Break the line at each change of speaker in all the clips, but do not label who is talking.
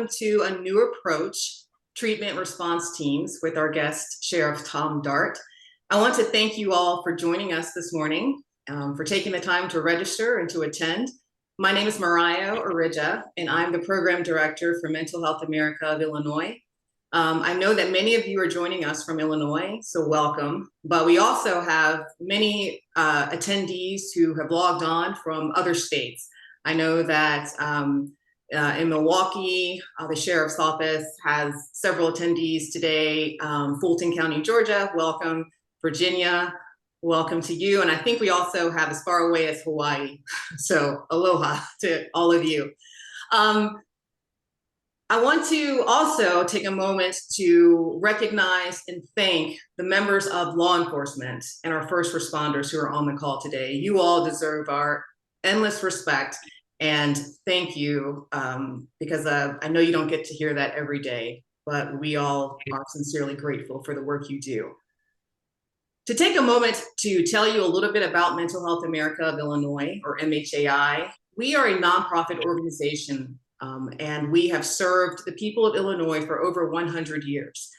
welcome to a new approach, treatment response teams, with our guest, Sheriff Tom Dart. I want to thank you all for joining us this morning, for taking the time to register and to attend. My name is Mariah Orija, and I'm the Program Director for Mental Health America of Illinois. I know that many of you are joining us from Illinois, so welcome. But we also have many attendees who have logged on from other states. I know that in Milwaukee, the Sheriff's Office has several attendees today. Fulton County, Georgia, welcome. Virginia, welcome to you. And I think we also have as far away as Hawaii. So aloha to all of you. I want to also take a moment to recognize and thank the members of law enforcement and our first responders who are on the call today. You all deserve our endless respect and thank you, because I know you don't get to hear that every day, but we all are sincerely grateful for the work you do. To take a moment to tell you a little bit about Mental Health America of Illinois, or MHAI, we are a nonprofit organization, and we have served the people of Illinois for over 100 years.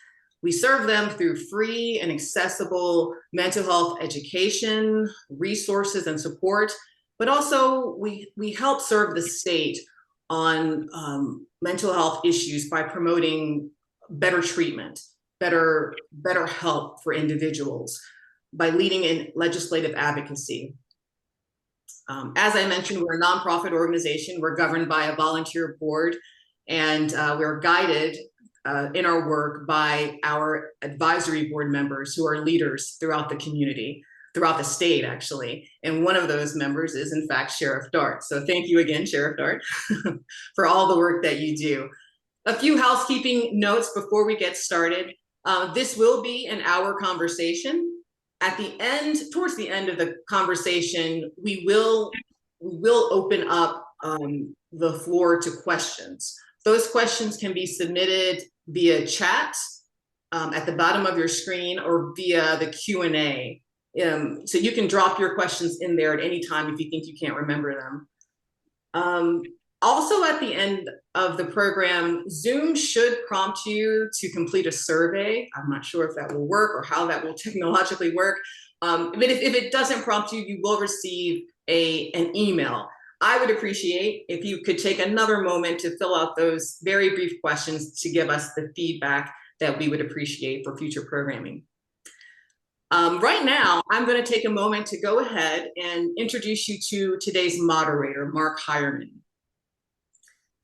We serve them through free and accessible mental health education, resources, and support, but also we help serve the state on mental health issues by promoting better treatment, better help for individuals, by leading in legislative advocacy. As I mentioned, we're a nonprofit organization. We're governed by a volunteer board, and we're guided in our work by our advisory board members who are leaders throughout the community, throughout the state, actually. And one of those members is, in fact, Sheriff Dart. So thank you again, Sheriff Dart, for all the work that you do. A few housekeeping notes before we get started. This will be an hour conversation. At the end, towards the end of the conversation, we will open up the floor to questions. Those questions can be submitted via chat at the bottom of your screen or via the Q&A. So you can drop your questions in there at any time if you think you can't remember them. Also, at the end of the program, Zoom should prompt you to complete a survey. I'm not sure if that will work or how that will technologically work. But if it doesn't prompt you, you will receive an email. I would appreciate if you could take another moment to fill out those very brief questions to give us the feedback that we would appreciate for future programming. Right now, I'm going to take a moment to go ahead and introduce you to today's moderator, Mark Hireman.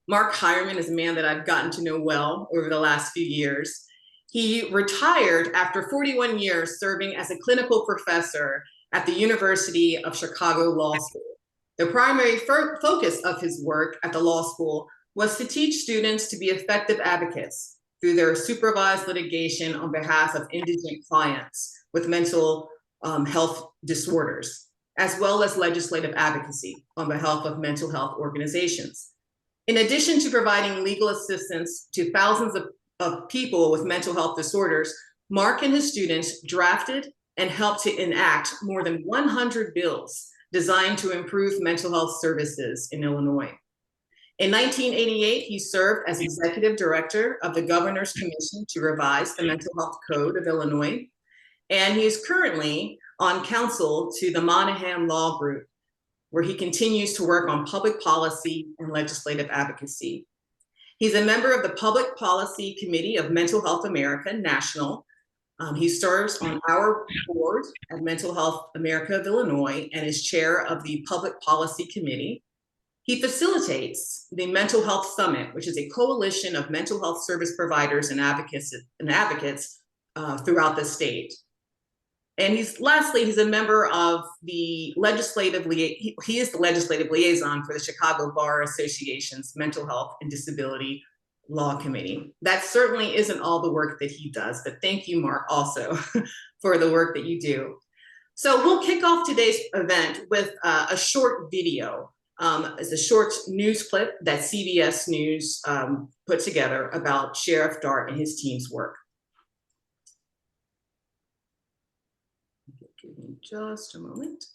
Mark Hireman is a man that I've gotten to know well over the last few years. He retired after 41 years serving as a clinical professor at the University of Chicago Law School. The primary focus of his work at the law school was to teach students to be effective advocates through their supervised litigation on behalf of indigent clients with mental health disorders, as well as legislative advocacy on behalf of mental health organizations. In addition to providing legal assistance to thousands of people with mental health disorders, Mark and his students drafted and helped to enact more than 100 bills designed to improve mental health services in Illinois. In 1988, he served as executive director of the Governor's Commission to revise the Mental Health Code of Illinois, and he is currently on council to the Monahan Law Group, where he continues to work on public policy and legislative advocacy. He's a member of the Public Policy Committee of Mental Health America National. He serves on our board at Mental Health America of Illinois and is chair of the Public Policy Committee. He facilitates the Mental Health Summit, which is a coalition of mental health service providers and advocates throughout the state. And lastly, he's a member of the he is the legislative liaison for the Chicago Bar Association's Mental Health and Disability Law Committee. That certainly isn't all the work that he does, but thank you, Mark, also for the work that you do. So we'll kick off today's event with a short video. It's a short news clip that CBS News put together about Sheriff Dart and his team's work. Give me just a moment.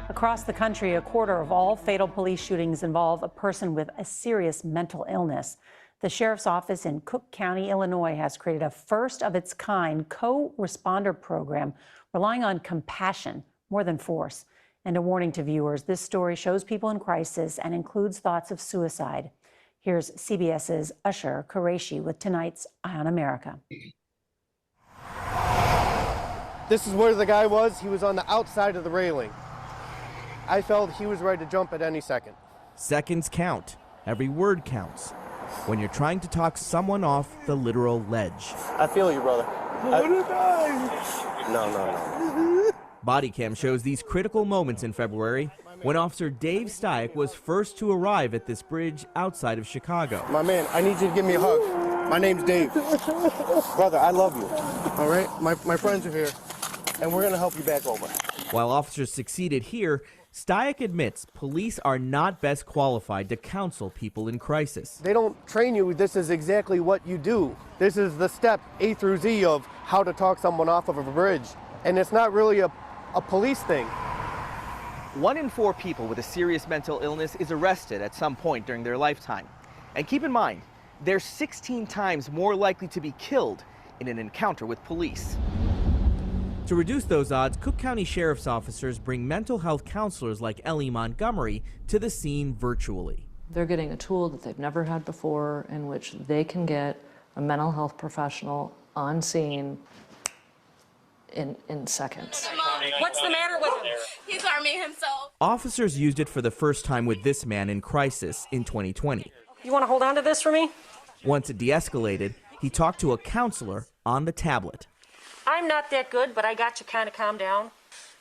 Across the country, a quarter of all fatal police shootings involve a person with a serious mental illness. The sheriff's office in Cook County, Illinois, has created a first-of-its-kind co-responder program relying on compassion more than force. And a warning to viewers, this story shows people in crisis and includes thoughts of suicide. Here's CBS's Usher Qureshi with tonight's Eye on America.
This is where the guy was. He was on the outside of the railing. I felt he was ready to jump at any second.
Seconds count. Every word counts. When you're trying to talk someone off the literal ledge.
I feel you, brother. No.
Body cam shows these critical moments in February when Officer Dave Styack was first to arrive at this bridge outside of Chicago.
My man, I need you to give me a hug. My name's Dave. Brother, I love you. All right? My friends are here, and we're going to help you back over.
While officers succeeded here, Styack admits police are not best qualified to counsel people in crisis.
They don't train you. This is exactly what you do. This is the step A through Z of how to talk someone off of a bridge. And it's not really a police thing.
1 in 4 people with a serious mental illness is arrested at some point during their lifetime. And keep in mind, they're 16 times more likely to be killed in an encounter with police.
To reduce those odds, Cook County Sheriff's officers bring mental health counselors like Ellie Montgomery to the scene virtually.
They're getting a tool that they've never had before in which they can get a mental health professional on scene in seconds.
What's the matter with him? He's harming himself.
Officers used it for the first time with this man in crisis in 2020.
You want to hold on to this for me?
Once it de-escalated, he talked to a counselor on the tablet.
I'm not that good, but I got you kind of calm down.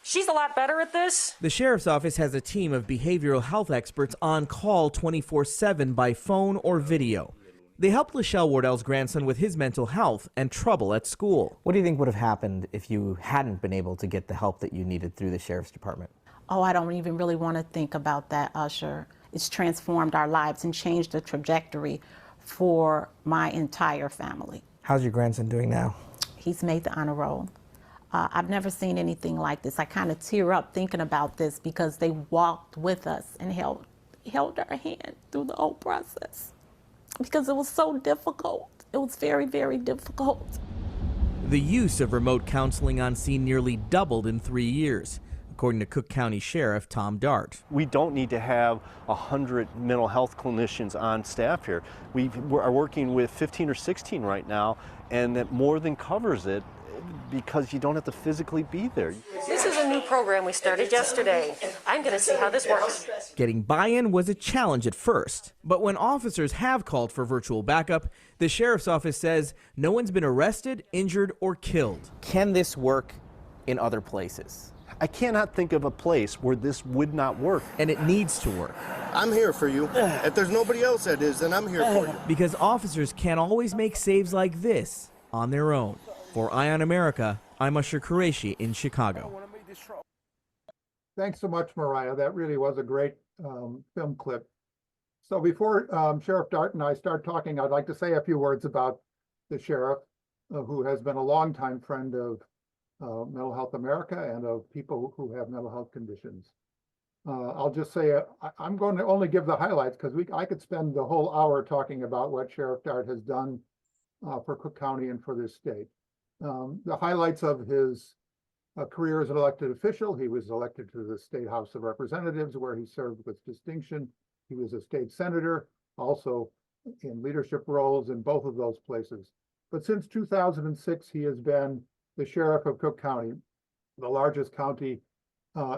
She's a lot better at this.
The sheriff's office has a team of behavioral health experts on call 24/7 by phone or video. They helped Lachelle Wardell's grandson with his mental health and trouble at school.
What do you think would have happened if you hadn't been able to get the help that you needed through the sheriff's department?
Oh, I don't even really want to think about that, Usher. It's transformed our lives and changed the trajectory for my entire family.
How's your grandson doing now?
He's made the honor roll. I've never seen anything like this. I kind of tear up thinking about this because they walked with us and held our hand through the whole process because it was so difficult. It was very, very difficult.
The use of remote counseling on scene nearly doubled in 3 years, according to Cook County Sheriff Tom Dart.
We don't need to have 100 mental health clinicians on staff here. We are working with 15 or 16 right now, and that more than covers it because you don't have to physically be there.
This is a new program we started yesterday. I'm going to see how this works.
Getting buy-in was a challenge at first, but when officers have called for virtual backup, the sheriff's office says no one's been arrested, injured, or killed.
Can this work in other places?
I cannot think of a place where this would not work.
And it needs to work.
I'm here for you. If there's nobody else that is, then I'm here for you.
Because officers can't always make saves like this on their own. For Eye on America, I'm Usher Qureshi in Chicago.
Thanks so much, Mariah. That really was a great film clip. So before Sheriff Dart and I start talking, I'd like to say a few words about the sheriff, who has been a longtime friend of Mental Health America and of people who have mental health conditions. I'll just say I'm going to only give the highlights because I could spend the whole hour talking about what Sheriff Dart has done for Cook County and for this state. The highlights of his career as an elected official: he was elected to the State House of Representatives, where he served with distinction. He was a state senator, also in leadership roles in both of those places. But since 2006, he has been the sheriff of Cook County, the largest county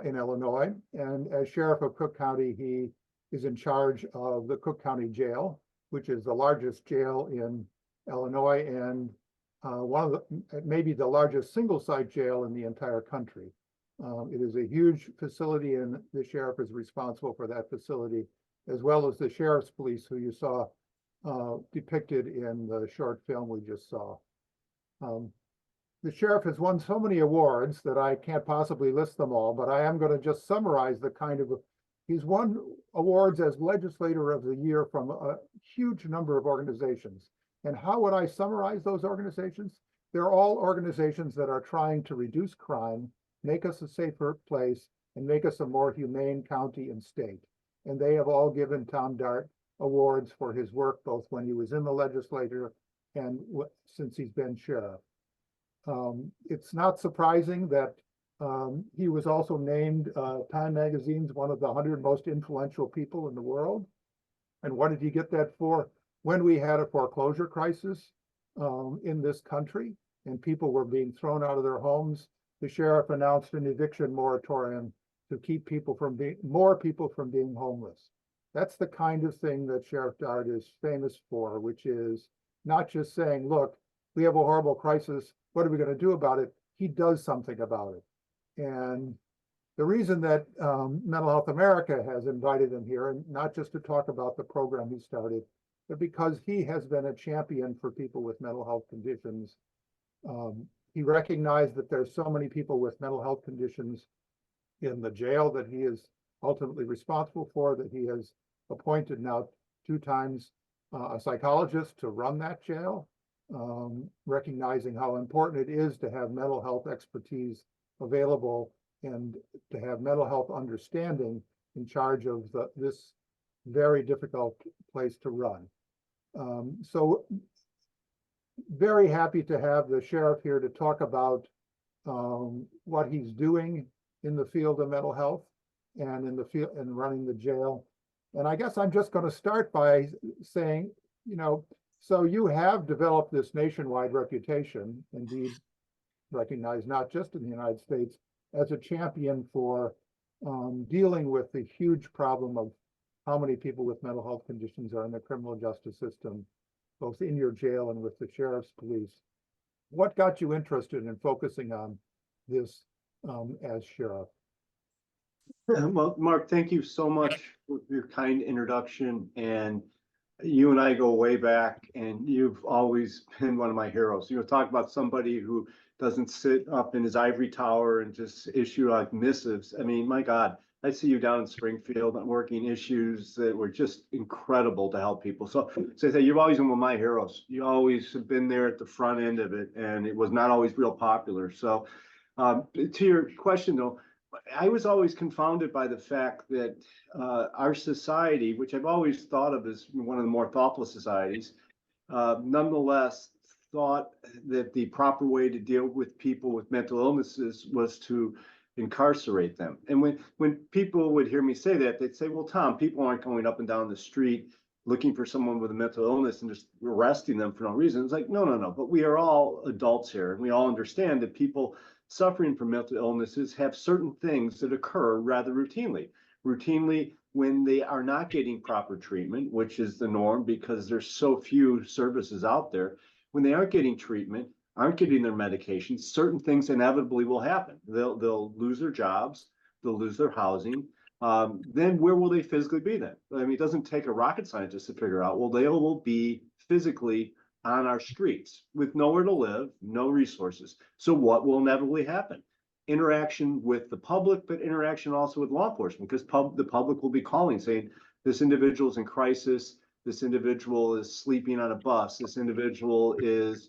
in Illinois. And as sheriff of Cook County, he is in charge of the Cook County Jail, which is the largest jail in Illinois and maybe the largest single-site jail in the entire country. It is a huge facility, and the sheriff is responsible for that facility, as well as the sheriff's police, who you saw depicted in the short film we just saw. The sheriff has won so many awards that I can't possibly list them all, but I am going to just summarize the kind of, he's won awards as Legislator of the Year from a huge number of organizations. And how would I summarize those organizations? They're all organizations that are trying to reduce crime, make us a safer place, and make us a more humane county and state. And they have all given Tom Dart awards for his work, both when he was in the legislature and since he's been sheriff. It's not surprising that he was also named Time Magazine's one of the 100 most influential people in the world. And what did he get that for? When we had a foreclosure crisis in this country and people were being thrown out of their homes, the sheriff announced an eviction moratorium to keep more people from being homeless. That's the kind of thing that Sheriff Dart is famous for, which is not just saying, look, we have a horrible crisis, what are we going to do about it? He does something about it. And the reason that Mental Health America has invited him here, and not just to talk about the program he started, but because he has been a champion for people with mental health conditions. He recognized that there's so many people with mental health conditions in the jail that he is ultimately responsible for, that he has appointed now 2 times a psychologist to run that jail, recognizing how important it is to have mental health expertise available and to have mental health understanding in charge of this very difficult place to run. So very happy to have the sheriff here to talk about what he's doing in the field of mental health and in the field and running the jail. And I guess I'm just going to start by saying, so you have developed this nationwide reputation, indeed recognized not just in the United States, as a champion for dealing with the huge problem of how many people with mental health conditions are in the criminal justice system, both in your jail and with the sheriff's police. What got you interested in focusing on this as sheriff?
Well, Mark, thank you so much for your kind introduction. And you and I go way back, and you've always been one of my heroes. Talk about somebody who doesn't sit up in his ivory tower and just issue like missives. I mean, my God, I see you down in Springfield working issues that were just incredible to help people. So I say you've always been one of my heroes. You always have been there at the front end of it, and it was not always real popular. So to your question, though, I was always confounded by the fact that our society, which I've always thought of as one of the more thoughtful societies, nonetheless thought that the proper way to deal with people with mental illnesses was to incarcerate them. And when people would hear me say that, they'd say, well, Tom, people aren't going up and down the street looking for someone with a mental illness and just arresting them for no reason. It's like, no. But we are all adults here, and we all understand that people suffering from mental illnesses have certain things that occur rather routinely when they are not getting proper treatment, which is the norm because there's so few services out there. When they aren't getting treatment, aren't getting their medications, certain things inevitably will happen. They'll lose their jobs, they'll lose their housing. Then where will they physically be then? I mean, it doesn't take a rocket scientist to figure out, well, they will be physically on our streets with nowhere to live, no resources. So what will inevitably happen? Interaction with the public, but interaction also with law enforcement, because the public will be calling saying, this individual is in crisis, this individual is sleeping on a bus, this individual is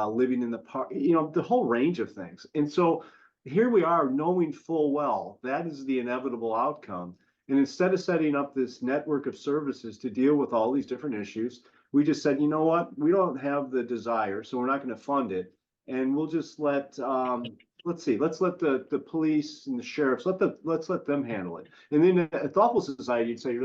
living in the park, the whole range of things. And so here we are knowing full well that is the inevitable outcome. And instead of setting up this network of services to deal with all these different issues, we just said, you know what, we don't have the desire, so we're not going to fund it. And we'll just let's let the police and the sheriffs, let's let them handle it. And then a thoughtful society, you'd say,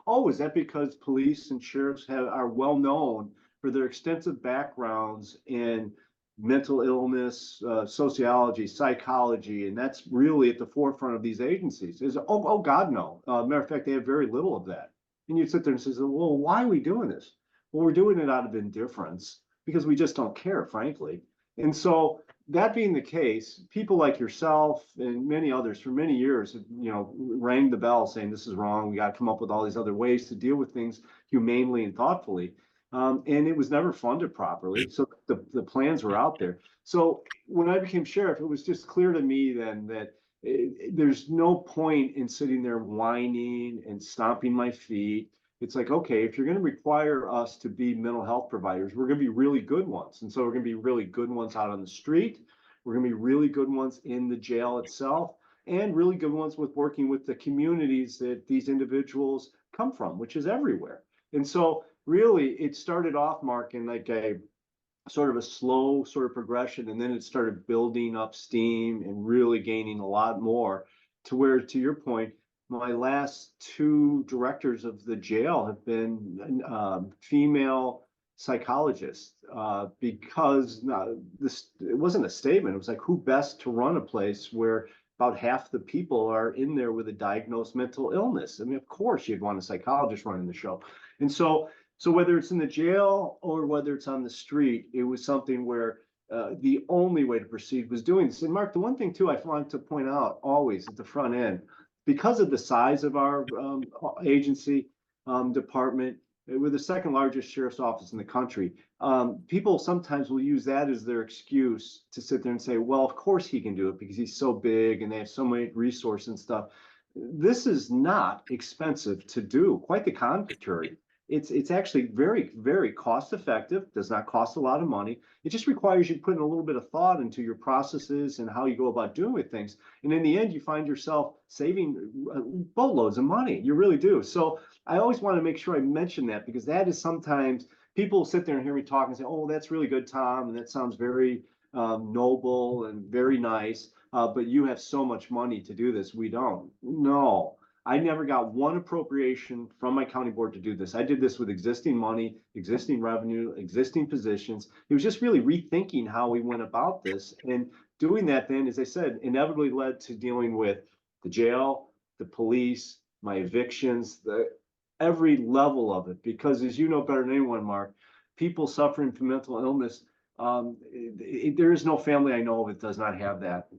oh, is that because police and sheriffs are well known for their extensive backgrounds in mental illness, sociology, psychology, and that's really at the forefront of these agencies? Oh God, no. Matter of fact, they have very little of that. And you'd sit there and say, well, why are we doing this? Well, we're doing it out of indifference because we just don't care, frankly. And so that being the case, people like yourself and many others for many years have, rang the bell saying this is wrong. We got to come up with all these other ways to deal with things humanely and thoughtfully. And it was never funded properly. So the plans were out there. So when I became sheriff, it was just clear to me then that there's no point in sitting there whining and stomping my feet it's like, okay, if you're going to require us to be mental health providers, we're going to be really good ones. And so we're going to be really good ones out on the street. We're going to be really good ones in the jail itself, and really good ones with working with the communities that these individuals come from, which is everywhere. And so really it started off, Mark, in like a sort of a slow sort of progression, and then it started building up steam and really gaining a lot more, to where, to your point, my last two directors of the jail have been female psychologists, because it wasn't a statement. It was like, who best to run a place where about half the people are in there with a diagnosed mental illness? I mean, of course you'd want a psychologist running the show. And so whether it's in the jail or whether it's on the street, it was something where the only way to proceed was doing this. And Mark, the one thing too, I wanted to point out always at the front end, because of the size of our agency department, we're the second largest sheriff's office in the country. People sometimes will use that as their excuse to sit there and say, well, of course he can do it because he's so big and they have so many resources and stuff. This is not expensive to do, quite the contrary. It's actually very, very cost effective, does not cost a lot of money. It just requires you putting a little bit of thought into your processes and how you go about doing things. And in the end, you find yourself saving boatloads of money. You really do. So I always want to make sure I mention that, because that is sometimes people sit there and hear me talk and say, oh, that's really good, Tom. And that sounds very noble and very nice. But you have so much money to do this. We don't. No. I never got one appropriation from my county board to do this. I did this with existing money, existing revenue, existing positions. It was just really rethinking how we went about this. And doing that then, as I said, inevitably led to dealing with the jail, the police, my evictions, every level of it. Because as you know better than anyone, Mark, people suffering from mental illness, there is no family I know of that does not have that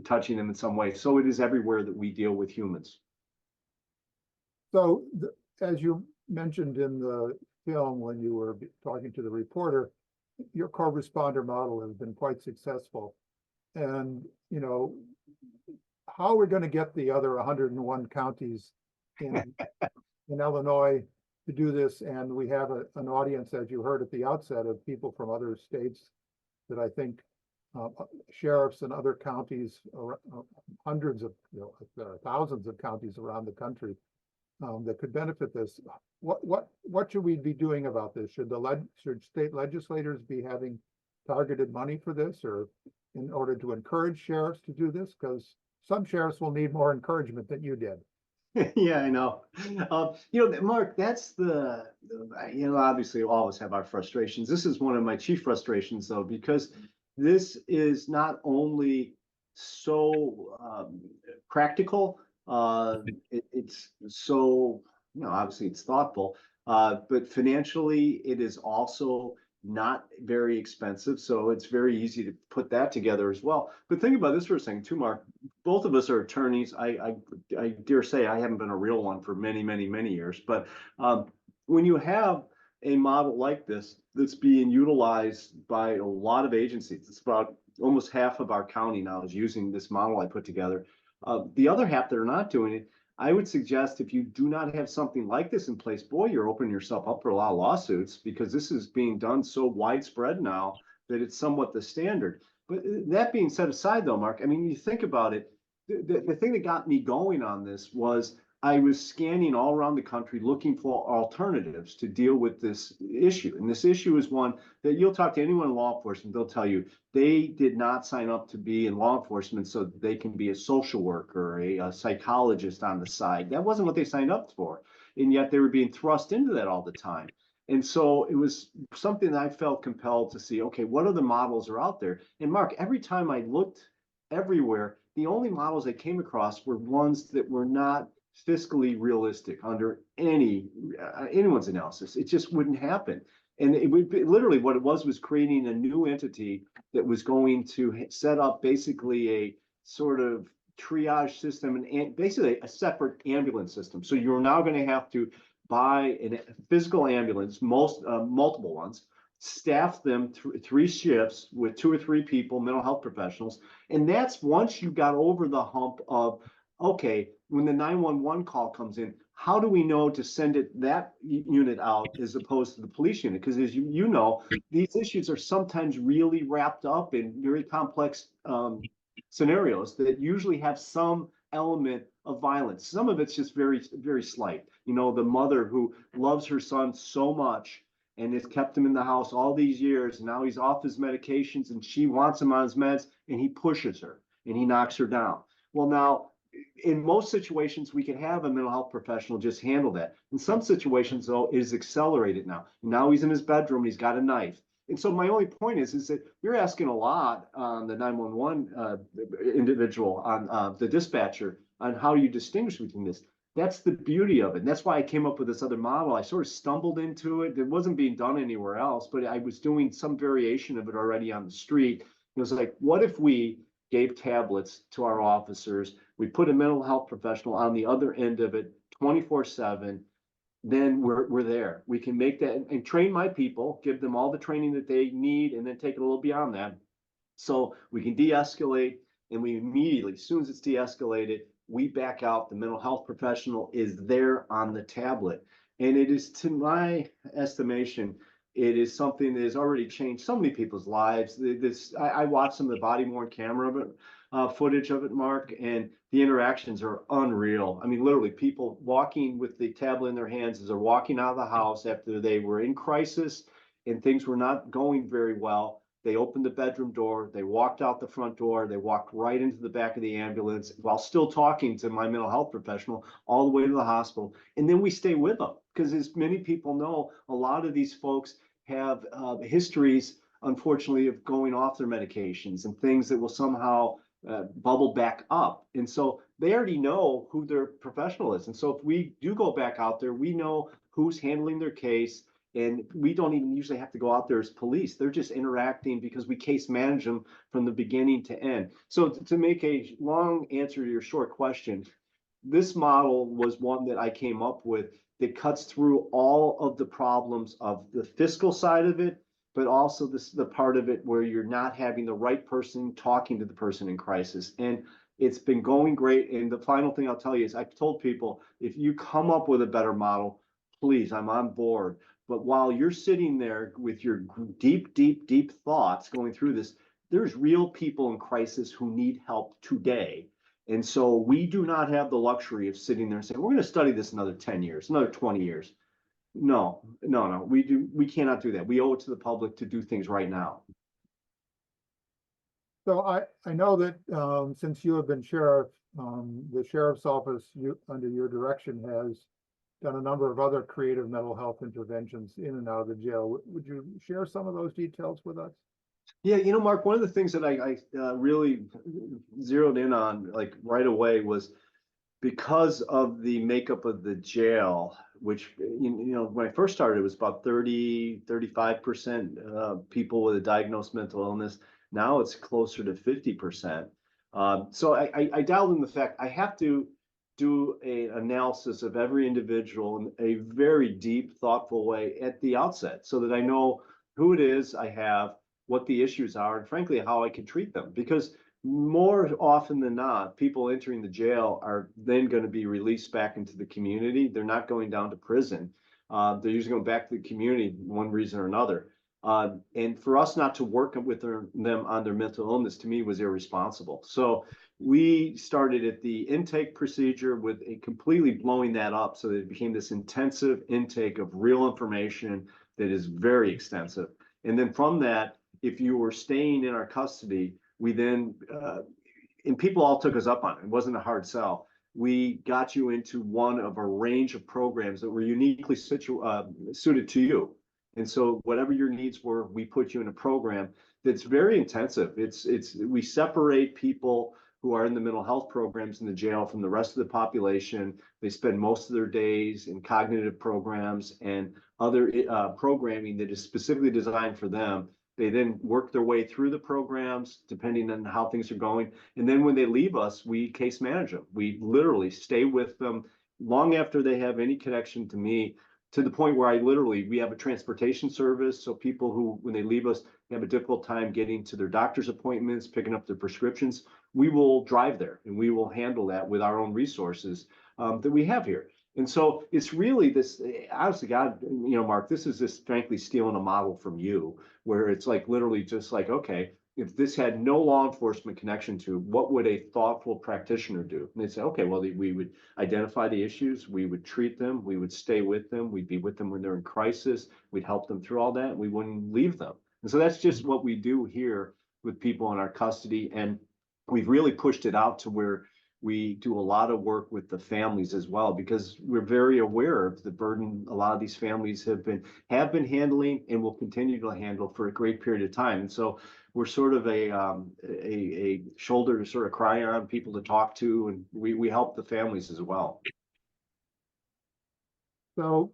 touching them in some way. So it is everywhere that we deal with humans.
So as you mentioned in the film when you were talking to the reporter, your co-responder model has been quite successful. And, you know, how we're going to get the other 101 counties in Illinois to do this. And we have an audience, as you heard at the outset, of people from other states that I think sheriffs in other counties, hundreds of, there are thousands of counties around the country that could benefit this. What should we be doing about this? Should state legislators be having targeted money for this, or in order to encourage sheriffs to do this? Because some sheriffs will need more encouragement than you did.
Yeah, I know. Mark, that's obviously all of us have our frustrations. This is one of my chief frustrations, though, because this is not only so practical, it's so, obviously it's thoughtful, but financially it is also not very expensive. So it's very easy to put that together as well. But think about this for a second too, Mark. Both of us are attorneys. I dare say I haven't been a real one for many, many, many years. But when you have a model like this that's being utilized by a lot of agencies, it's about almost half of our county now is using this model I put together. The other half that are not doing it, I would suggest if you do not have something like this in place, boy, you're opening yourself up for a lot of lawsuits, because this is being done so widespread now that it's somewhat the standard. But that being set aside, though, Mark, I mean, you think about it, the thing that got me going on this was I was scanning all around the country looking for alternatives to deal with this issue. And this issue is one that you'll talk to anyone in law enforcement, they'll tell you they did not sign up to be in law enforcement so that they can be a social worker, a psychologist on the side. That wasn't what they signed up for. And yet they were being thrust into that all the time. And so it was something that I felt compelled to see, okay, what other models are out there? And Mark, every time I looked everywhere, the only models I came across were ones that were not fiscally realistic under anyone's analysis. It just wouldn't happen. And it would be, literally what it was creating a new entity that was going to set up basically a sort of triage system and basically a separate ambulance system. So you're now going to have to buy a physical ambulance, multiple ones, staff them three shifts with 2 or 3 people, mental health professionals. And that's once you got over the hump of okay, when the 911 call comes in, how do we know to send that unit out as opposed to the police unit? Because as you know, these issues are sometimes really wrapped up in very complex scenarios that usually have some element of violence. Some of it's just very, very slight. You know, the mother who loves her son so much and has kept him in the house all these years, and now he's off his medications and she wants him on his meds, and he pushes her and he knocks her down. Well, now, in most situations, we can have a mental health professional just handle that. In some situations, though, it is accelerated now. Now he's in his bedroom, he's got a knife. And so my only point is that you're asking a lot on the 911 individual, on the dispatcher, on how you distinguish between this. That's the beauty of it. And that's why I came up with this other model. I sort of stumbled into it. It wasn't being done anywhere else, but I was doing some variation of it already on the street. It was like, what if we gave tablets to our officers? We put a mental health professional on the other end of it 24/7. Then we're there. We can make that and train my people, give them all the training that they need, and then take it a little beyond that. So we can de-escalate, and we immediately, as soon as it's de-escalated, we back out. The mental health professional is there on the tablet. And it is, to my estimation, it is something that has already changed so many people's lives. I watched some of the body-worn camera footage of it, Mark, and the interactions are unreal. I mean, literally, people walking with the tablet in their hands as they're walking out of the house after they were in crisis and things were not going very well. They opened the bedroom door, they walked out the front door, they walked right into the back of the ambulance while still talking to my mental health professional all the way to the hospital. And then we stay with them because, as many people know, a lot of these folks have histories, unfortunately, of going off their medications and things that will somehow bubble back up. And so they already know who their professional is. And so if we do go back out there, we know who's handling their case. And we don't even usually have to go out there as police. They're just interacting because we case manage them from the beginning to end. So to make a long answer to your short question, this model was one that I came up with that cuts through all of the problems of the fiscal side of it, but also the part of it where you're not having the right person talking to the person in crisis. And it's been going great. And the final thing I'll tell you is, I've told people, if you come up with a better model, please, I'm on board. But while you're sitting there with your deep, deep, deep thoughts going through this, there's real people in crisis who need help today. And so we do not have the luxury of sitting there and saying, we're going to study this another 10 years, another 20 years. No, we cannot do that. We owe it to the public to do things right now.
So I know that since you have been sheriff, the sheriff's office under your direction has done a number of other creative mental health interventions in and out of the jail. Would you share some of those details with us?
Yeah, Mark, one of the things that I really zeroed in on, like, right away, was because of the makeup of the jail, which, when I first started, it was about 35% people with a diagnosed mental illness. Now it's closer to 50%. So I dialed in the fact I have to do an analysis of every individual in a very deep, thoughtful way at the outset, so that I know who it is I have, what the issues are, and frankly, how I can treat them. Because more often than not, people entering the jail are then going to be released back into the community. They're not going down to prison. They're usually going back to the community, one reason or another. And for us not to work with them on their mental illness, to me, was irresponsible. So we started at the intake procedure with a completely blowing that up, so that it became this intensive intake of real information that is very extensive. And then from that, if you were staying in our custody, we then, and people all took us up on it. It wasn't a hard sell. We got you into one of a range of programs that were uniquely suited to you. And so whatever your needs were, we put you in a program that's very intensive. We separate people who are in the mental health programs in the jail from the rest of the population. They spend most of their days in cognitive programs and other programming that is specifically designed for them. They then work their way through the programs depending on how things are going. And then when they leave us, we case manage them. We literally stay with them long after they have any connection to me, to the point where we have a transportation service. So people who, when they leave us, have a difficult time getting to their doctor's appointments, picking up their prescriptions, we will drive there and we will handle that with our own resources that we have here. And so it's really this, honestly, God, Mark, this is just frankly stealing a model from you, where it's like literally just like, okay, if this had no law enforcement connection to, what would a thoughtful practitioner do? And they'd say, okay, well, we would identify the issues, we would treat them, we would stay with them, we'd be with them when they're in crisis, we'd help them through all that, and we wouldn't leave them. And so that's just what we do here with people in our custody. And we've really pushed it out to where we do a lot of work with the families as well, because we're very aware of the burden a lot of these families have been handling and will continue to handle for a great period of time. And so we're sort of a shoulder to sort of cry on, people to talk to, and we help the families as well.
So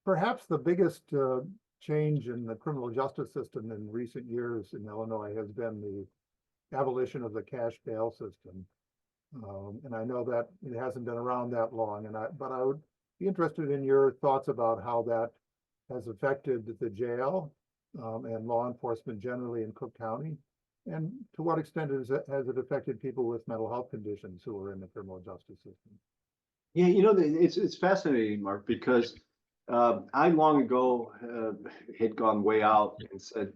perhaps the biggest change in the criminal justice system in recent years in Illinois has been the abolition of the cash bail system. And I know that it hasn't been around that long, but I would be interested in your thoughts about how that has affected the jail and law enforcement generally in Cook County, and to what extent has it affected people with mental health conditions who are in the criminal justice system?
Yeah, it's fascinating, Mark, because I long ago had gone way out and said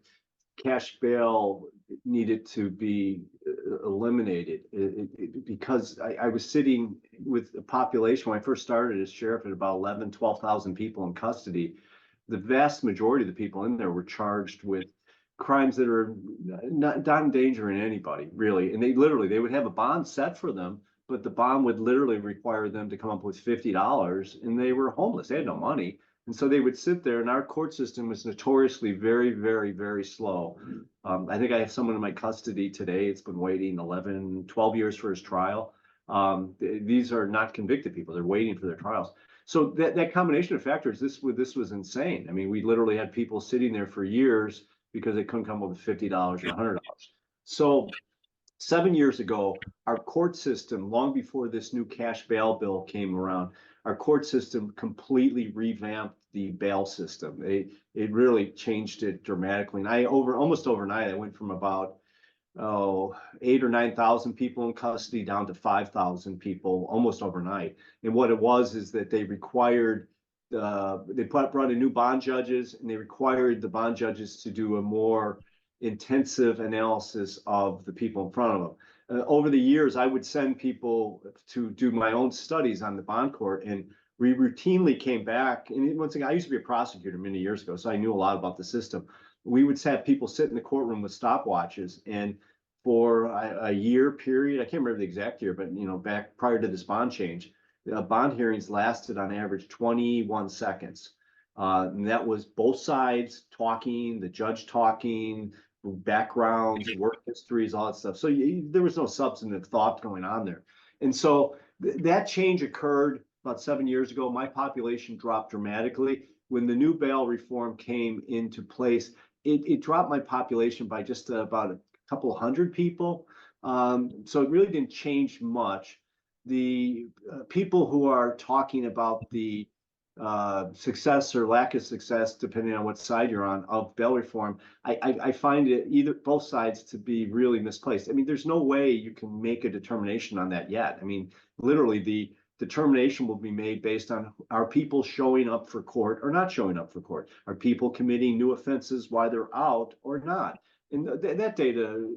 cash bail needed to be eliminated because I was sitting with a population when I first started as sheriff at about 12,000 people in custody. The vast majority of the people in there were charged with crimes that are not endangering anybody, really. And they would have a bond set for them, but the bond would literally require them to come up with $50, and they were homeless. They had no money. And so they would sit there, and our court system was notoriously very, very, very slow. I think I have someone in my custody today. It's been waiting 11, 12 years for his trial. These are not convicted people. They're waiting for their trials. So that combination of factors, this was insane. I mean, we literally had people sitting there for years because they couldn't come up with $50 or $100. So 7 years ago, our court system, long before this new cash bail bill came around, our court system completely revamped the bail system. It really changed it dramatically. And almost overnight, I went from about 8,000 or 9,000 people in custody down to 5,000 people almost overnight. And what it was is that they required they brought in new bond judges, and they required the bond judges to do a more intensive analysis of the people in front of them. Over the years, I would send people to do my own studies on the bond court, and we routinely came back. And once again, I used to be a prosecutor many years ago, so I knew a lot about the system. We would have people sit in the courtroom with stopwatches, and for a year period, I can't remember the exact year, but back prior to this bond change, bond hearings lasted on average 21 seconds. And that was both sides talking, the judge talking, backgrounds, work histories, all that stuff. So there was no substantive thought going on there. And so that change occurred about 7 years ago. My population dropped dramatically. When the new bail reform came into place, it dropped my population by just about a couple hundred people. So it really didn't change much. The people who are talking about the success or lack of success, depending on what side you're on, of bail reform, I find it both sides to be really misplaced. I mean, there's no way you can make a determination on that yet. I mean, literally the determination will be made based on, are people showing up for court or not showing up for court? Are people committing new offenses while they're out or not? And that data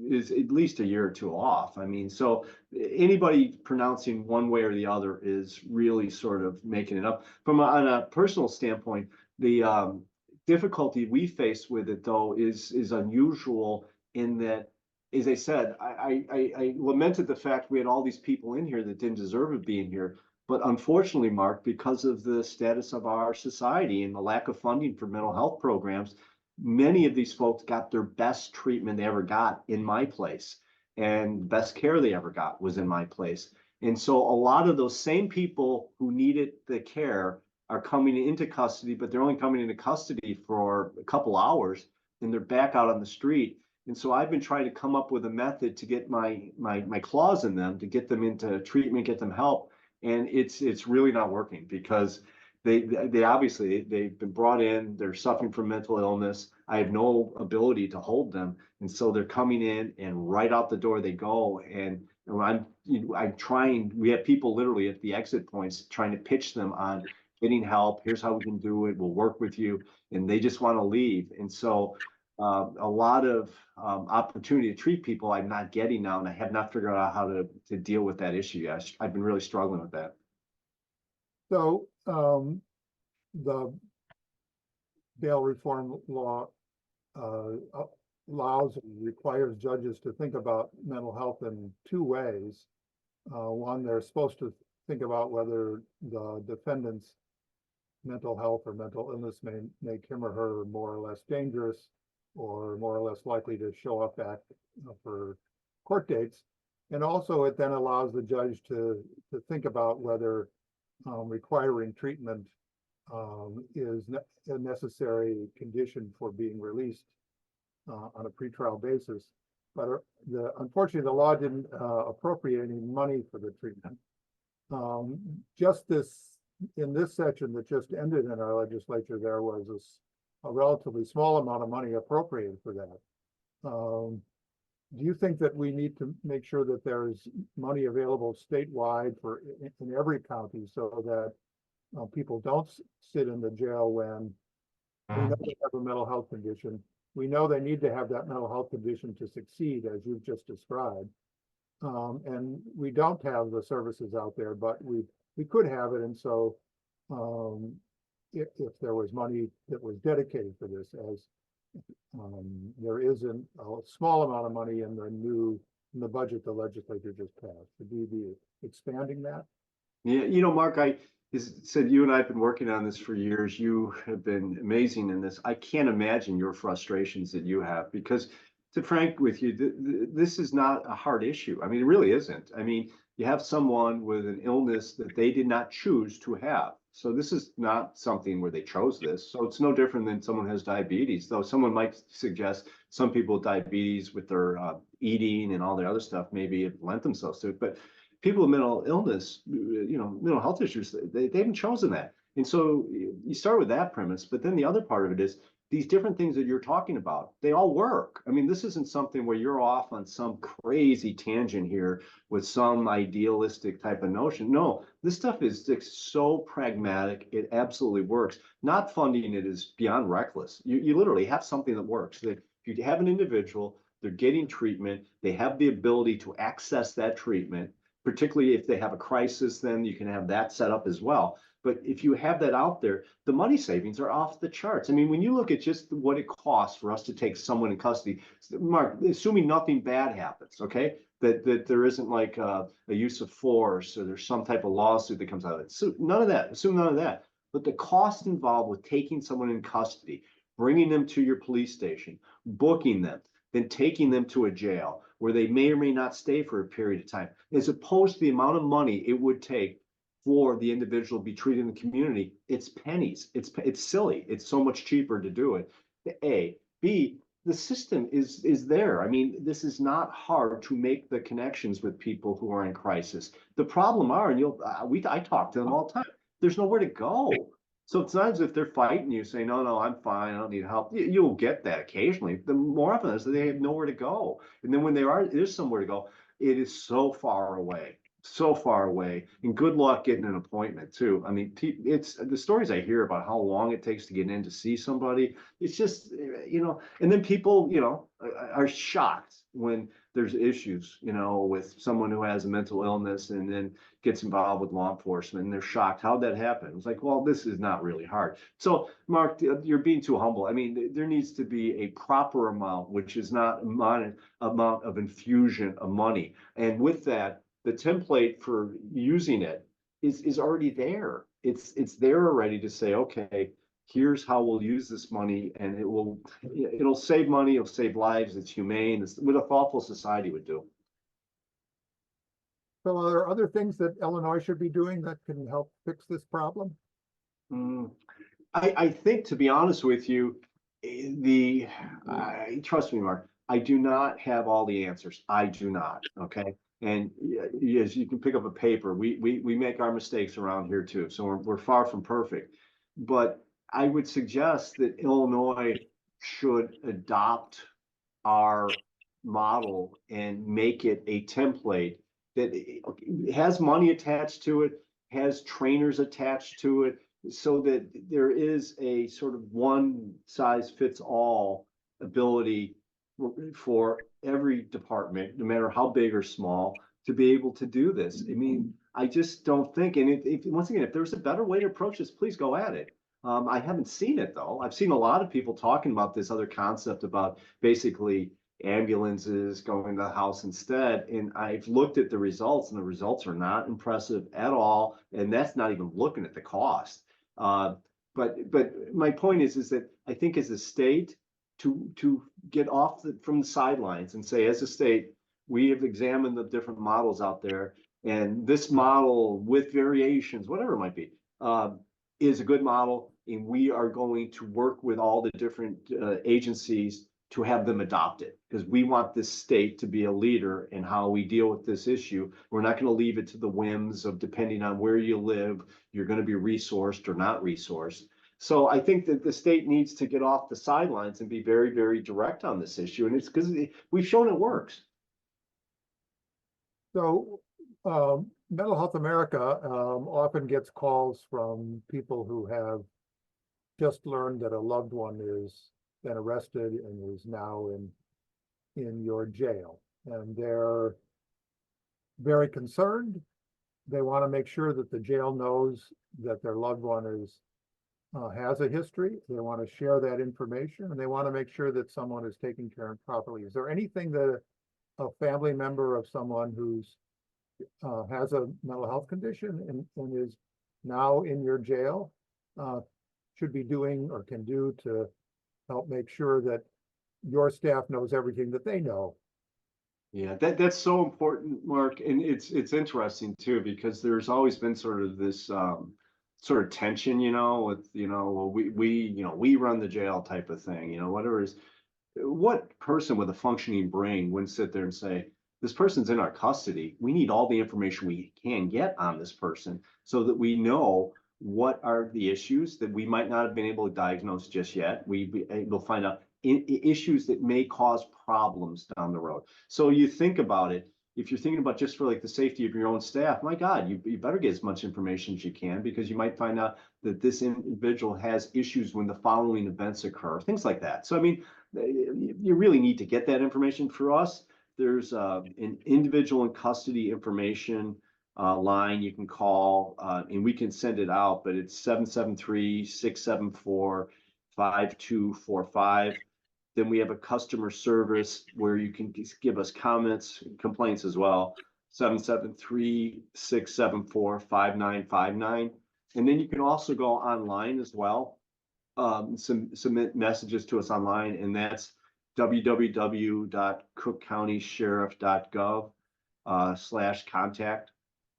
is at least a year or two off. I mean, so anybody pronouncing one way or the other is really sort of making it up. On a personal standpoint, the difficulty we face with it, though, is unusual in that, as I said, I lamented the fact we had all these people in here that didn't deserve it being here. But unfortunately, Mark, because of the status of our society and the lack of funding for mental health programs, many of these folks got their best treatment they ever got in my place, and best care they ever got was in my place. And so a lot of those same people who needed the care are coming into custody, but they're only coming into custody for a couple hours, and they're back out on the street. And so I've been trying to come up with a method to get my claws in them, to get them into treatment, get them help. And it's really not working, because they obviously, they've been brought in, they're suffering from mental illness. I have no ability to hold them. And so they're coming in and right out the door they go. And I'm trying, we have people literally at the exit points trying to pitch them on getting help. Here's how we can do it. We'll work with you. And they just want to leave. And so a lot of opportunity to treat people I'm not getting now, and I have not figured out how to deal with that issue yet. I've been really struggling with that.
So the bail reform law allows and requires judges to think about mental health in two ways. One, they're supposed to think about whether the defendant's mental health or mental illness may make him or her more or less dangerous or more or less likely to show up at for court dates. And also it then allows the judge to think about whether requiring treatment is a necessary condition for being released on a pretrial basis. But unfortunately, the law didn't appropriate any money for the treatment. In this session that just ended in our legislature, there was a relatively small amount of money appropriated for that. Do you think that we need to make sure that there's money available statewide in every county so that people don't sit in the jail when we know they have a mental health condition? We know they need to have that mental health condition to succeed, as you've just described. And we don't have the services out there, but we could have it. And so if there was money that was dedicated for this, as there isn't a small amount of money in the budget the legislature just passed, should we be expanding that?
Yeah, Mark, I said you and I have been working on this for years. You have been amazing in this. I can't imagine your frustrations that you have, because to be frank with you, this is not a hard issue. I mean, it really isn't. I mean, you have someone with an illness that they did not choose to have. So this is not something where they chose this. So it's no different than someone who has diabetes, though someone might suggest some people with diabetes with their eating and all the other stuff maybe have lent themselves to it. But people with mental illness, mental health issues, they haven't chosen that. And so you start with that premise, but then the other part of it is these different things that you're talking about, they all work. I mean, this isn't something where you're off on some crazy tangent here with some idealistic type of notion. No, this stuff is so pragmatic. It absolutely works. Not funding it is beyond reckless. You literally have something that works. That if you have an individual, they're getting treatment, they have the ability to access that treatment, particularly if they have a crisis, then you can have that set up as well. But if you have that out there, the money savings are off the charts. I mean, when you look at just what it costs for us to take someone in custody, Mark, assuming nothing bad happens, okay, that there isn't like a use of force or there's some type of lawsuit that comes out of it. So none of that, assume none of that. But the cost involved with taking someone in custody, bringing them to your police station, booking them, then taking them to a jail where they may or may not stay for a period of time, as opposed to the amount of money it would take for the individual to be treated in the community, it's pennies. It's silly. It's so much cheaper to do it. A. B, the system is there. I mean, this is not hard to make the connections with people who are in crisis. The problem are, and I talk to them all the time, there's nowhere to go. So it's not as if they're fighting you saying, no, I'm fine, I don't need help. You'll get that occasionally. The more often is that they have nowhere to go. And then when there's somewhere to go, it is so far away. So far away, and good luck getting an appointment too. I mean, it's the stories I hear about how long it takes to get in to see somebody. It's just, and then people, are shocked when there's issues, with someone who has a mental illness and then gets involved with law enforcement, and they're shocked. How'd that happen? It's like, well, this is not really hard. So, Mark, you're being too humble. I mean, there needs to be a proper amount, which is not amount of infusion of money. And with that, the template for using it is already there. It's there already to say, okay, here's how we'll use this money, and it'll save money, it'll save lives, it's humane. It's what a thoughtful society would do.
So are there other things that Illinois should be doing that can help fix this problem?
I think, to be honest with you, trust me, Mark, I do not have all the answers. I do not, okay? And as you can pick up a paper, we make our mistakes around here too. So we're far from perfect. But I would suggest that Illinois should adopt our model and make it a template that has money attached to it, has trainers attached to it, so that there is a sort of one size fits all ability for every department, no matter how big or small, to be able to do this. I mean, I just don't think, and once again, if there's a better way to approach this, please go at it. I haven't seen it though. I've seen a lot of people talking about this other concept about basically ambulances going to the house instead. And I've looked at the results, and the results are not impressive at all. And that's not even looking at the cost. But my point is that I think as a state, to get off from the sidelines and say, as a state, we have examined the different models out there, and this model with variations, whatever it might be, is a good model, and we are going to work with all the different agencies to have them adopt it, because we want this state to be a leader in how we deal with this issue. We're not going to leave it to the whims of, depending on where you live, you're going to be resourced or not resourced. So I think that the state needs to get off the sidelines and be very, very direct on this issue. And it's because we've shown it works.
So Mental Health America often gets calls from people who have just learned that a loved one is been arrested and is now in your jail. And they're very concerned. They want to make sure that the jail knows that their loved one has a history. They want to share that information, and they want to make sure that someone is taken care of properly. Is there anything that a family member of someone who's has a mental health condition and is now in your jail should be doing or can do to help make sure that your staff knows everything that they know?
Yeah, that's so important, Mark. And it's interesting too, because there's always been sort of this sort of tension, with, well, we run the jail type of thing, whatever is. What person with a functioning brain wouldn't sit there and say, this person's in our custody, we need all the information we can get on this person so that we know what are the issues that we might not have been able to diagnose just yet. We'll find out issues that may cause problems down the road. So you think about it, if you're thinking about just for like the safety of your own staff, my God, you better get as much information as you can, because you might find out that this individual has issues when the following events occur, things like that. So, I mean, you really need to get that information. For us, there's an individual in custody information line you can call, and we can send it out, but it's 773-674-5245. Then we have a customer service where you can give us comments, complaints as well, 773-674-5959. And then you can also go online as well, submit messages to us online, and that's www.cookcountysheriff.gov/contact.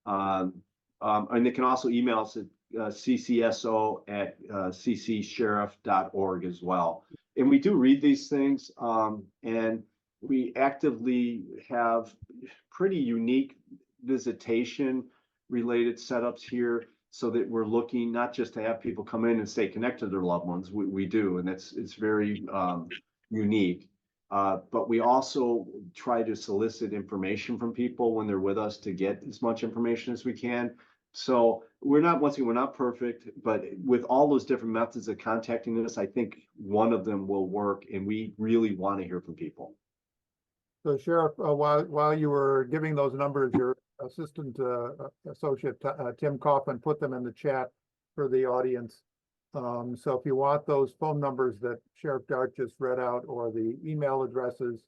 And they can also email us at ccso@ccsheriff.org as well. And we do read these things, and we actively have pretty unique visitation related setups here, so that we're looking not just to have people come in and stay connected to their loved ones. We do, and it's very unique. But we also try to solicit information from people when they're with us to get as much information as we can. So we're not perfect, but with all those different methods of contacting us, I think one of them will work, and we really want to hear from people.
So Sheriff, while you were giving those numbers, your assistant associate Tim Kaufman put them in the chat for the audience. So if you want those phone numbers that Sheriff Dart just read out, or the email addresses,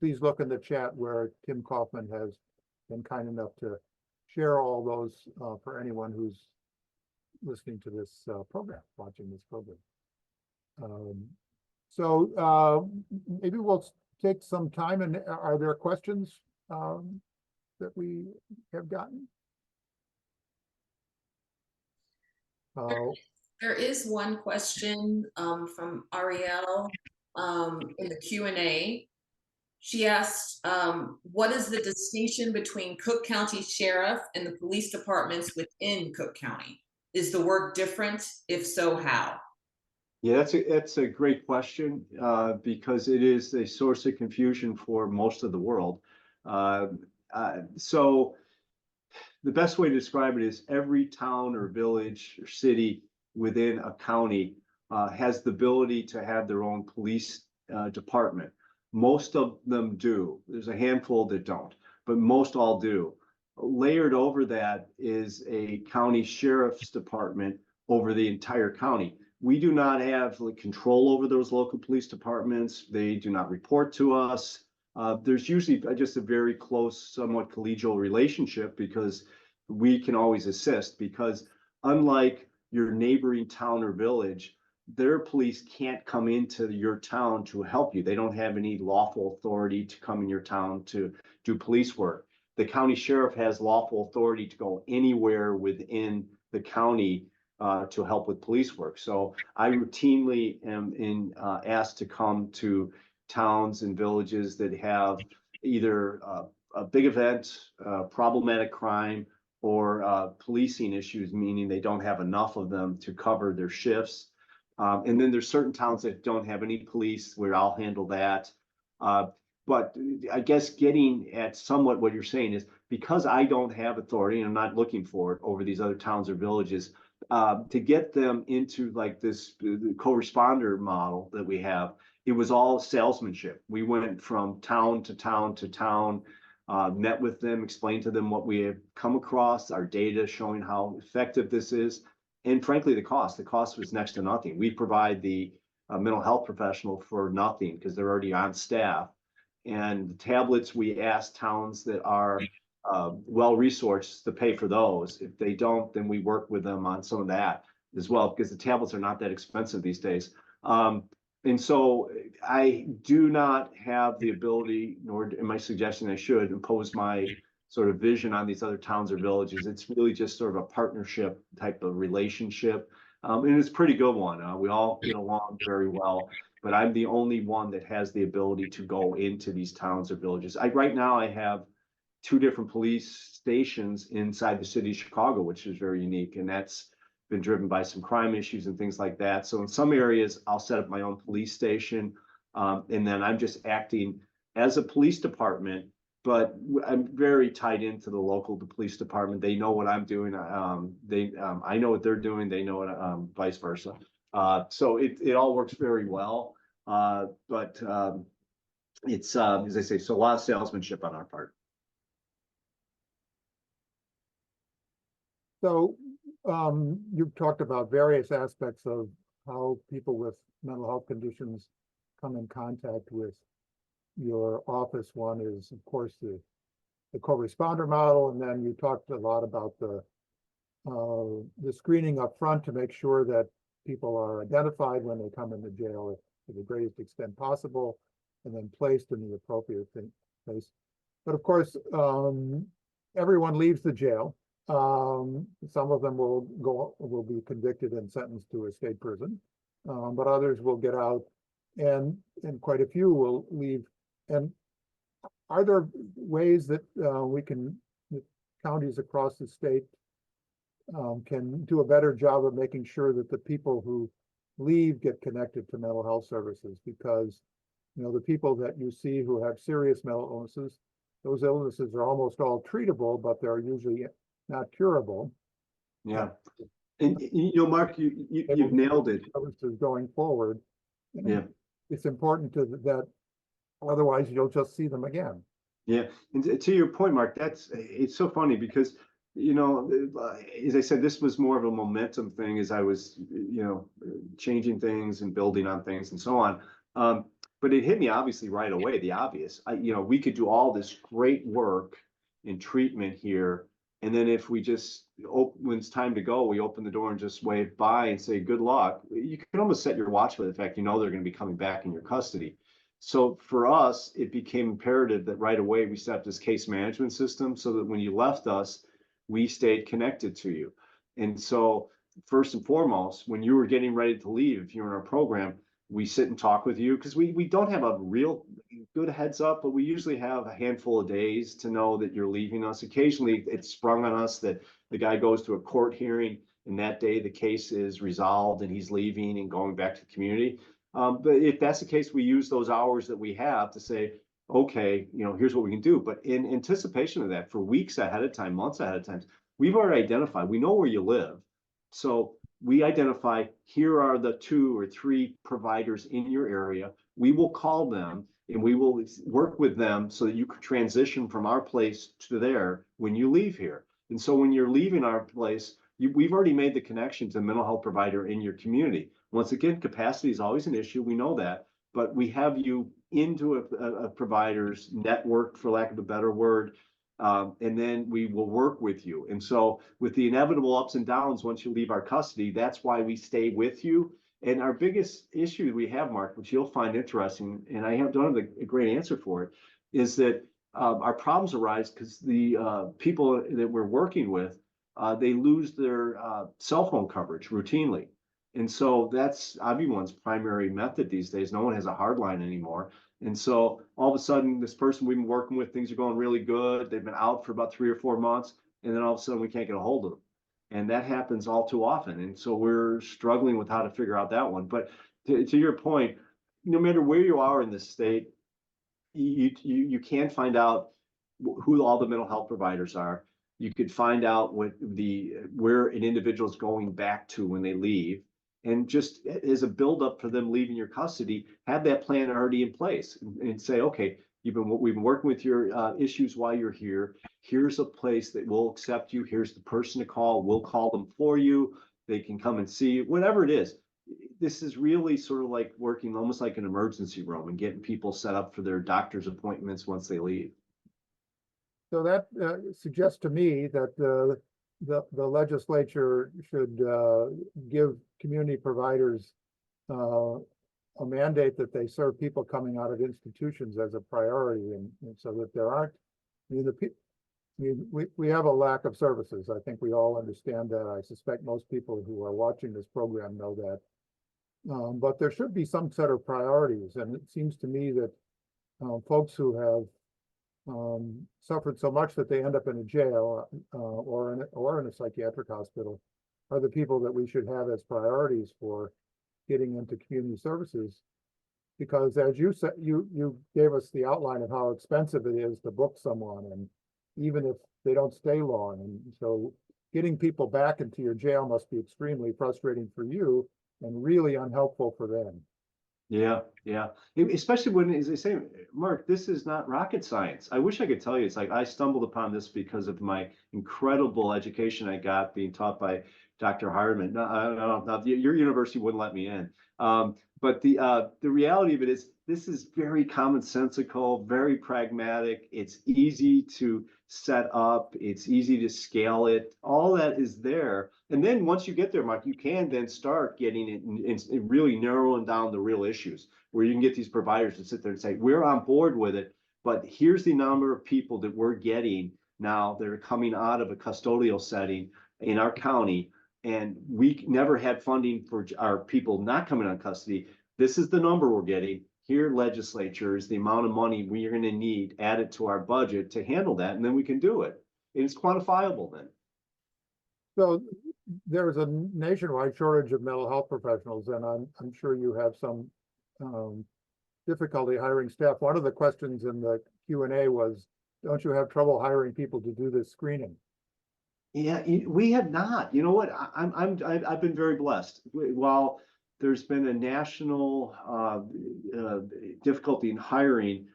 please look in the chat where Tim Kaufman has been kind enough to share all those for anyone who's listening to this program, watching this program. So maybe we'll take some time, and are there questions that we have gotten?
There is one question from Ariel in the Q&A. She asked, what is the distinction between Cook County Sheriff and the police departments within Cook County? Is the work different? If so, how?
Yeah, that's a great question because it is a source of confusion for most of the world. So the best way to describe it is every town or village or city within a county has the ability to have their own police department. Most of them do. There's a handful that don't, but most all do. Layered over that is a county sheriff's department over the entire county. We do not have control over those local police departments. They do not report to us. There's usually just a very close, somewhat collegial relationship because we can always assist, because unlike your neighboring town or village, their police can't come into your town to help you. They don't have any lawful authority to come in your town to do police work. The county sheriff has lawful authority to go anywhere within the county to help with police work. So I routinely am asked to come to towns and villages that have either a big event, problematic crime, or policing issues, meaning they don't have enough of them to cover their shifts. And then there's certain towns that don't have any police where I'll handle that. But I guess getting at somewhat what you're saying is, because I don't have authority and I'm not looking for it over these other towns or villages, to get them into like this co-responder model that we have, it was all salesmanship. We went from town to town to town, met with them, explained to them what we have come across, our data showing how effective this is. And frankly, the cost was next to nothing. We provide the mental health professional for nothing because they're already on staff. And the tablets, we ask towns that are well-resourced to pay for those. If they don't, then we work with them on some of that as well, because the tablets are not that expensive these days. And so I do not have the ability, nor am I suggesting I should, impose my sort of vision on these other towns or villages. It's really just sort of a partnership type of relationship. And it's a pretty good one. We all get along very well, but I'm the only one that has the ability to go into these towns or villages. Right now I have 2 different police stations inside the city of Chicago, which is very unique. And that's been driven by some crime issues and things like that. So in some areas, I'll set up my own police station. And then I'm just acting as a police department, but I'm very tied into the local police department. They know what I'm doing. I know what they're doing. They know what, vice versa. So it all works very well. But it's, as I say, so a lot of salesmanship on our part.
So you've talked about various aspects of how people with mental health conditions come in contact with your office. One is, of course, the co-responder model, and then you talked a lot about the screening up front to make sure that people are identified when they come into jail to the greatest extent possible, and then placed in the appropriate place. But of course, everyone leaves the jail. Some of them will be convicted and sentenced to a state prison, but others will get out, and quite a few will leave. And are there ways that that counties across the state can do a better job of making sure that the people who leave get connected to mental health services? Because, you know, the people that you see who have serious mental illnesses, those illnesses are almost all treatable, but they're usually not curable.
Yeah. And you know, Mark, you've nailed it.
Services going forward.
Yeah.
It's important that otherwise you'll just see them again.
Yeah. And to your point, Mark, it's so funny because, you know, as I said, this was more of a momentum thing as I was, you know, changing things and building on things and so on. But it hit me obviously right away, the obvious. You know, we could do all this great work in treatment here. And then if we just, when it's time to go, we open the door and just wave bye and say, good luck. You can almost set your watch by the fact, you know, they're going to be coming back in your custody. So for us, it became imperative that right away we set up this case management system so that when you left us, we stayed connected to you. And so first and foremost, when you were getting ready to leave, if you're in our program, We sit and talk with you because we don't have a real good heads up, but we usually have a handful of days to know that you're leaving us. Occasionally it's sprung on us that the guy goes to a court hearing and that day the case is resolved and he's leaving and going back to the community. But if that's the case, we use those hours that we have to say, okay, here's what we can do. But in anticipation of that, for weeks ahead of time, months ahead of time, we've already identified, we know where you live. So we identify, here are the 2 or 3 providers in your area. We will call them and we will work with them so that you can transition from our place to there when you leave here. And so when you're leaving our place, we've already made the connection to a mental health provider in your community. Once again, capacity is always an issue. We know that, but we have you into a provider's network, for lack of a better word, and then we will work with you. And so with the inevitable ups and downs, once you leave our custody, that's why we stay with you. And our biggest issue we have, Mark, which you'll find interesting, and I don't have a great answer for it, is that our problems arise because the people that we're working with, they lose their cell phone coverage routinely. And so that's everyone's primary method these days. No one has a hard line anymore. And so all of a sudden, this person we've been working with, things are going really good. They've been out for about 3 or 4 months. And then all of a sudden we can't get a hold of them. And that happens all too often. And so we're struggling with how to figure out that one. But to your point, no matter where you are in this state, you can find out who all the mental health providers are. You could find out where an individual is going back to when they leave. And just as a buildup for them leaving your custody, have that plan already in place and say, okay, we've been working with your issues while you're here. Here's a place that will accept you. Here's the person to call. We'll call them for you. They can come and see you, whatever it is. This is really sort of like working almost like an emergency room and getting people set up for their doctor's appointments once they leave.
So that suggests to me that the legislature should give community providers a mandate that they serve people coming out of institutions as a priority, and so that there aren't. We have a lack of services. I think we all understand that. I suspect most people who are watching this program know that. But there should be some set of priorities, and it seems to me that folks who have suffered so much that they end up in a jail or in a psychiatric hospital are the people that we should have as priorities for getting into community services. Because as you said, you gave us the outline of how expensive it is to book someone, and even if they don't stay long. And so getting people back into your jail must be extremely frustrating for you and really unhelpful for them.
Yeah. Especially when, as I say, Mark, this is not rocket science. I wish I could tell you, it's like I stumbled upon this because of my incredible education I got being taught by Dr. Hardman. No, your university wouldn't let me in. But the reality of it is, this is very commonsensical, very pragmatic. It's easy to set up. It's easy to scale it. All that is there. And then once you get there, Mark, you can then start getting it and really narrowing down the real issues, where you can get these providers to sit there and say, we're on board with it, but here's the number of people that we're getting now that are coming out of a custodial setting in our county. And we never had funding for our people not coming on custody. This is the number we're getting. Here, legislature, is the amount of money we are going to need added to our budget to handle that, and then we can do it. And it's quantifiable then.
So there's a nationwide shortage of mental health professionals, and I'm sure you have some difficulty hiring staff. One of the questions in the Q&A was, don't you have trouble hiring people to do this screening?
Yeah, we have not. You know what? I've been very blessed. While there's been a national difficulty in hiring,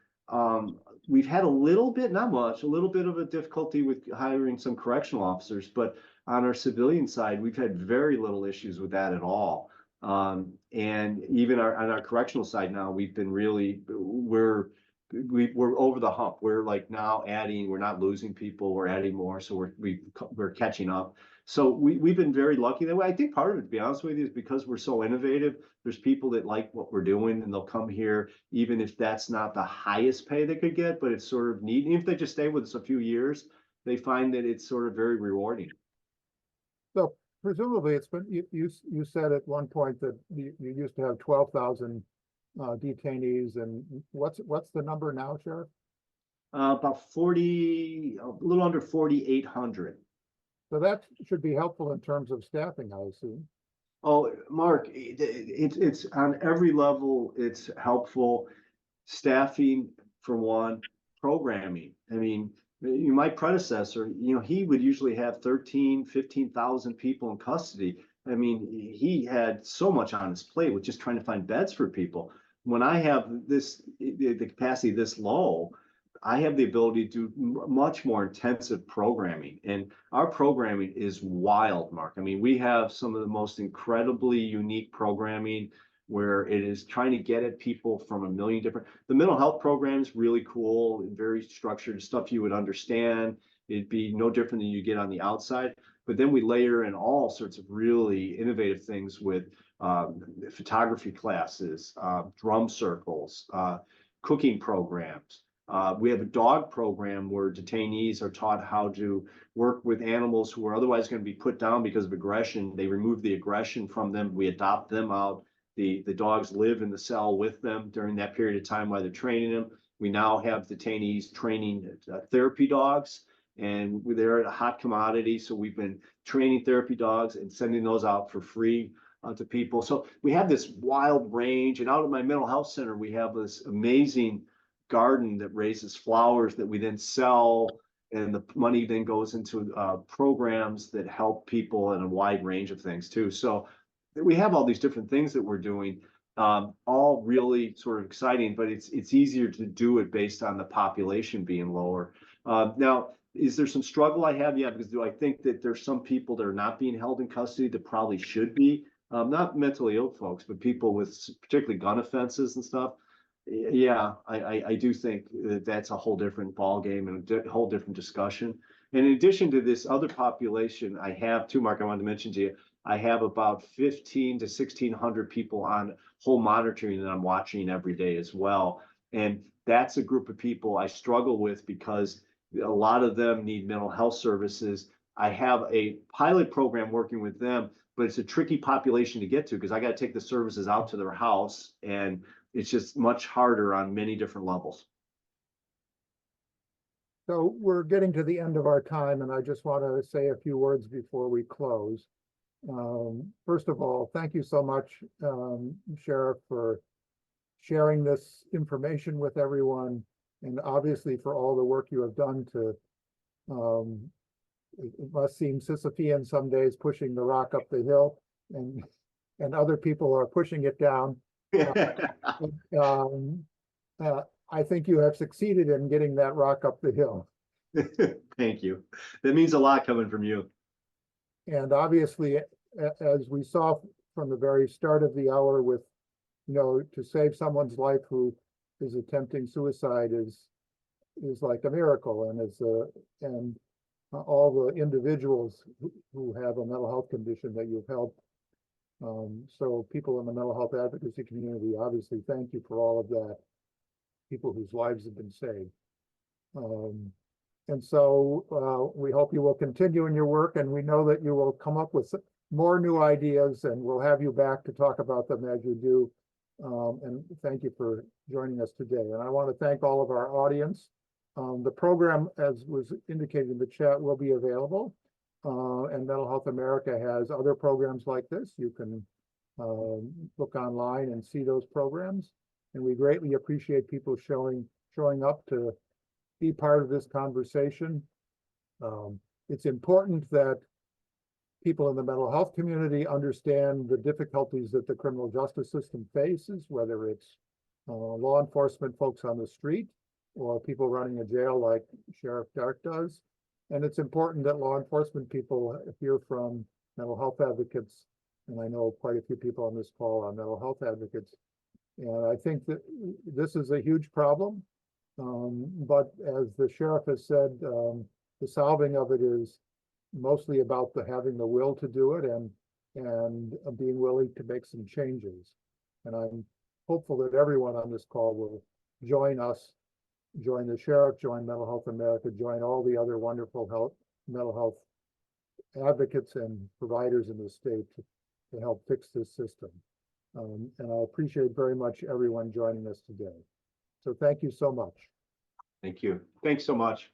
we've had a little bit, not much, a little bit of a difficulty with hiring some correctional officers, but on our civilian side, we've had very little issues with that at all. And even on our correctional side now, we've been really, we're over the hump. We're like now adding, we're not losing people, we're adding more. So we're catching up. So we've been very lucky that way. I think part of it, to be honest with you, is because we're so innovative. There's people that like what we're doing and they'll come here, even if that's not the highest pay they could get, but it's sort of neat. Even if they just stay with us a few years, they find that it's sort of very rewarding.
So presumably it's been, you said at one point that you used to have 12,000 detainees, and what's the number now, Sheriff?
About 40, a little under 4,800.
So that should be helpful in terms of staffing, I assume.
Oh, Mark, it's on every level, it's helpful. Staffing for one, programming. I mean, my predecessor, he would usually have 13, 15,000 people in custody. I mean, he had so much on his plate with just trying to find beds for people. When I have the capacity this low, I have the ability to do much more intensive programming, and our programming is wild, Mark. I mean, we have some of the most incredibly unique programming where it is trying to get at people from a million different. The mental health program is really cool and very structured, stuff you would understand. It'd be no different than you get on the outside. But then we layer in all sorts of really innovative things with photography classes, drum circles, cooking programs. We have a dog program where detainees are taught how to work with animals who are otherwise going to be put down because of aggression. They remove the aggression from them. We adopt them out. The dogs live in the cell with them during that period of time while they're training them. We now have detainees training therapy dogs, and they're a hot commodity. So we've been training therapy dogs and sending those out for free to people. So we have this wild range. And out at my mental health center, we have this amazing garden that raises flowers that we then sell, and the money then goes into programs that help people in a wide range of things too. So we have all these different things that we're doing, all really sort of exciting, but it's easier to do it based on the population being lower. Now, is there some struggle I have? Yeah, because do I think that there's some people that are not being held in custody that probably should be? Not mentally ill folks, but people with particularly gun offenses and stuff. Yeah, I do think that that's a whole different ballgame and a whole different discussion. And in addition to this other population, I have too, Mark, I wanted to mention to you, I have about 1,500 to 1,600 people on home monitoring that I'm watching every day as well. And that's a group of people I struggle with because a lot of them need mental health services. I have a pilot program working with them, but it's a tricky population to get to because I got to take the services out to their house, and it's just much harder on many different levels.
So we're getting to the end of our time, and I just want to say a few words before we close. First of all, thank you so much, Sheriff, for sharing this information with everyone, and obviously for all the work you have done to, it must seem Sisyphean some days, pushing the rock up the hill, and other people are pushing it down. I think you have succeeded in getting that rock up the hill.
Thank you. That means a lot coming from you.
And obviously, as we saw from the very start of the hour with, to save someone's life who is attempting suicide is like a miracle, and all the individuals who have a mental health condition that you've helped. So people in the mental health advocacy community, obviously, thank you for all of that. People whose lives have been saved. And so we hope you will continue in your work, and we know that you will come up with more new ideas, and we'll have you back to talk about them as you do. And thank you for joining us today. And I want to thank all of our audience. The program, as was indicated in the chat, will be available. And Mental Health America has other programs like this. You can look online and see those programs. And we greatly appreciate people showing up to be part of this conversation. It's important that people in the mental health community understand the difficulties that the criminal justice system faces, whether it's law enforcement folks on the street or people running a jail like Sheriff Darke does. And it's important that law enforcement people hear from mental health advocates. And I know quite a few people on this call are mental health advocates. And I think that this is a huge problem. But as the sheriff has said, the solving of it is mostly about having the will to do it and being willing to make some changes. And I'm hopeful that everyone on this call will join us, join the sheriff, join Mental Health America, join all the other wonderful mental health advocates and providers in the state to help fix this system. And I appreciate very much everyone joining us today. So thank you so much.
Thank you. Thanks so much.